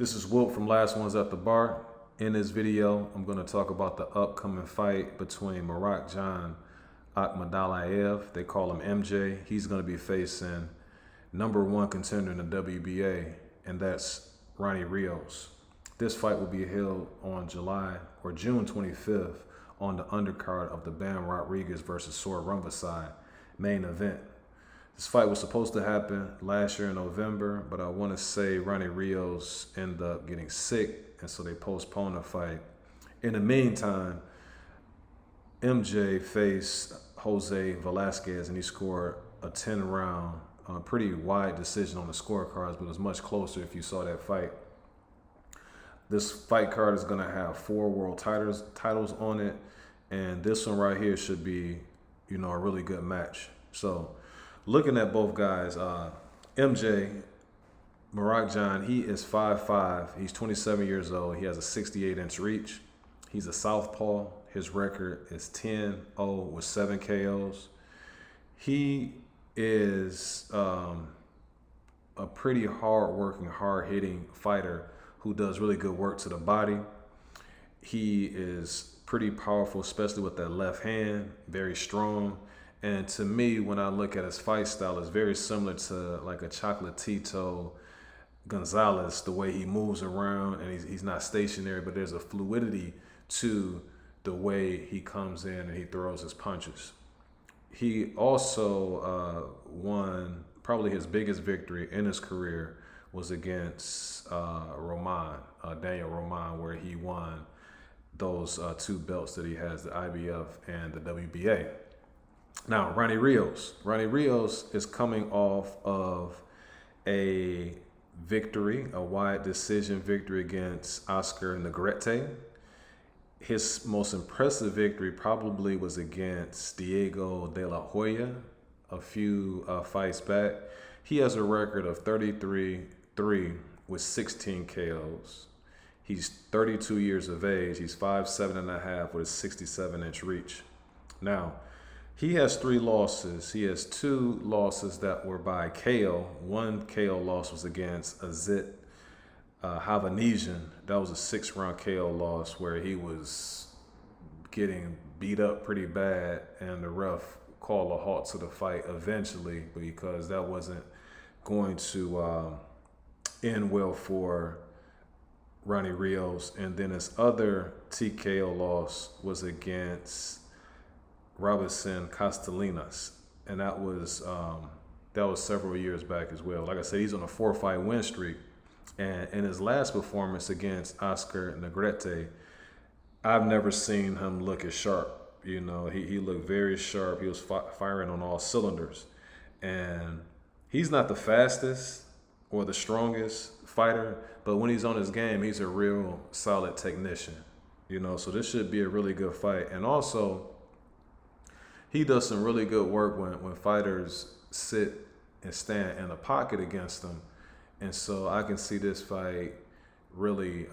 This is Wilt from Last Ones at the Bar. In this video, I'm going to talk about the upcoming fight between Murodjon Akhmadaliev. They call him MJ. He's going to be facing #1 contender in the WBA, and that's Ronny Rios. This fight will be held on June 25th on the undercard of the Bam Rodriguez versus Sword Rumbasside main event. This fight was supposed to happen last year in November, but I want to say Ronny Rios ended up getting sick, and so they postponed the fight. In the meantime, MJ faced Jose Velasquez, and he scored a 10-round, pretty wide decision on the scorecards, but it was much closer if you saw that fight. This fight card is going to have 4 world titles on it, and this one right here should be, a really good match. So, looking at both guys, MJ, Murodjon, he is 5'5". He's 27 years old. He has a 68-inch reach. He's a southpaw. His record is 10-0 with 7 KOs. He is a pretty hard-working, hard-hitting fighter who does really good work to the body. He is pretty powerful, especially with that left hand, very strong. And to me, when I look at his fight style, it's very similar to like a Chocolatito Gonzalez, the way he moves around, and he's not stationary, but there's a fluidity to the way he comes in and he throws his punches. He also won probably his biggest victory in his career was against Daniel Roman, where he won those 2 belts that he has, the IBF and the WBA. Now, Ronny Rios. Ronny Rios is coming off of a victory, a wide decision victory against Oscar Negrete. His most impressive victory probably was against Diego De La Hoya a few fights back. He has a record of 33-3 with 16 KOs. He's 32 years of age. He's 5'7.5" with a 67-inch reach. Now, he has 3 losses. He has 2 losses that were by KO. 1 KO loss was against Azit Havanesian. That was a 6-round KO loss where he was getting beat up pretty bad, and the ref called a halt to the fight eventually because that wasn't going to end well for Ronny Rios. And then his other TKO loss was against Robinson Castellanos, and that was several years back as well. Like I said, he's on a 4-fight win streak, and in his last performance against Oscar Negrete, I've never seen him look as sharp. He looked very sharp. He was firing on all cylinders, and he's not the fastest or the strongest fighter, but when he's on his game, he's a real solid technician. So this should be a really good fight. And also, he does some really good work when fighters sit and stand in a pocket against him. And so I can see this fight really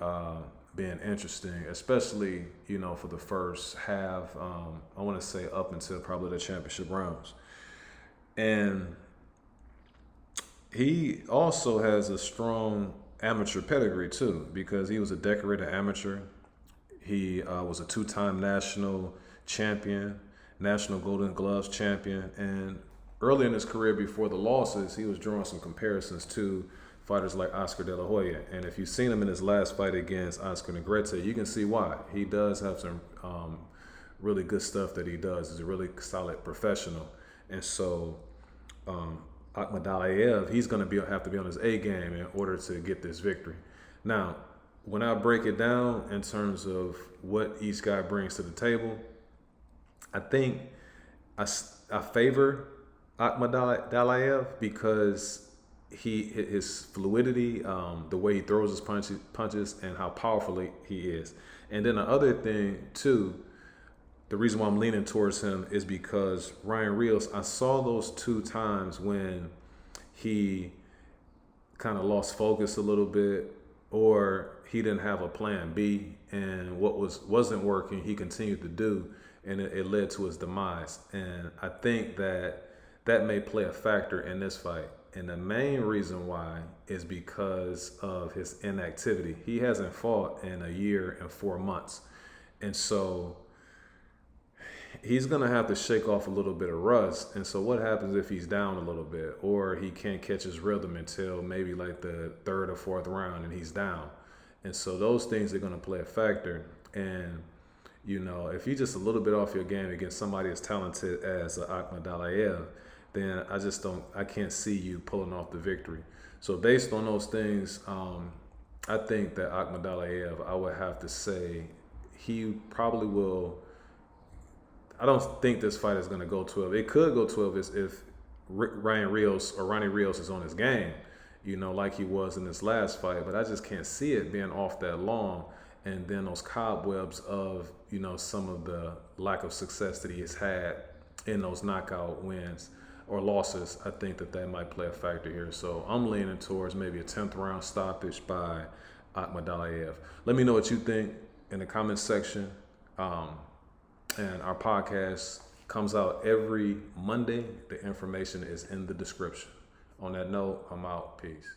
being interesting, especially, for the first half, I want to say up until probably the championship rounds. And he also has a strong amateur pedigree too, because he was a decorated amateur. He was a 2-time national champion, National Golden Gloves champion, and early in his career before the losses, he was drawing some comparisons to fighters like Oscar De La Hoya. And if you've seen him in his last fight against Oscar Negrete, you can see why. He does have some really good stuff that he does. He's a really solid professional. And so Akhmadaliev, he's going to have to be on his A game in order to get this victory. Now, when I break it down in terms of what each guy brings to the table, I think I favor Akhmadaliev because his fluidity, the way he throws his punches, and how powerful he is. And then the other thing too, the reason why I'm leaning towards him is because Ronny Rios, I saw those 2 times when he kind of lost focus a little bit, or he didn't have a plan B, and what wasn't working, he continued to do, and it led to his demise. And I think that may play a factor in this fight. And the main reason why is because of his inactivity. He hasn't fought in a year and 4 months. And so he's going to have to shake off a little bit of rust. And so what happens if he's down a little bit, or he can't catch his rhythm until maybe like the third or fourth round and he's down? And so those things are going to play a factor. And, you know, if you're just a little bit off your game against somebody as talented as Akhmadaliev, then I can't see you pulling off the victory. So based on those things, I think that Akhmadaliev, I would have to say he probably will. I don't think this fight is going to go 12. It could go 12 if Ronny Rios is on his game, you know, like he was in this last fight. But I just can't see it being off that long. And then those cobwebs of, you know, some of the lack of success that he has had in those knockout wins or losses, I think that might play a factor here. So I'm leaning towards maybe a 10th round stoppage by Akhmadaliev. Let me know what you think in the comments section. And our podcast comes out every Monday. The information is in the description. On that note, I'm out. Peace.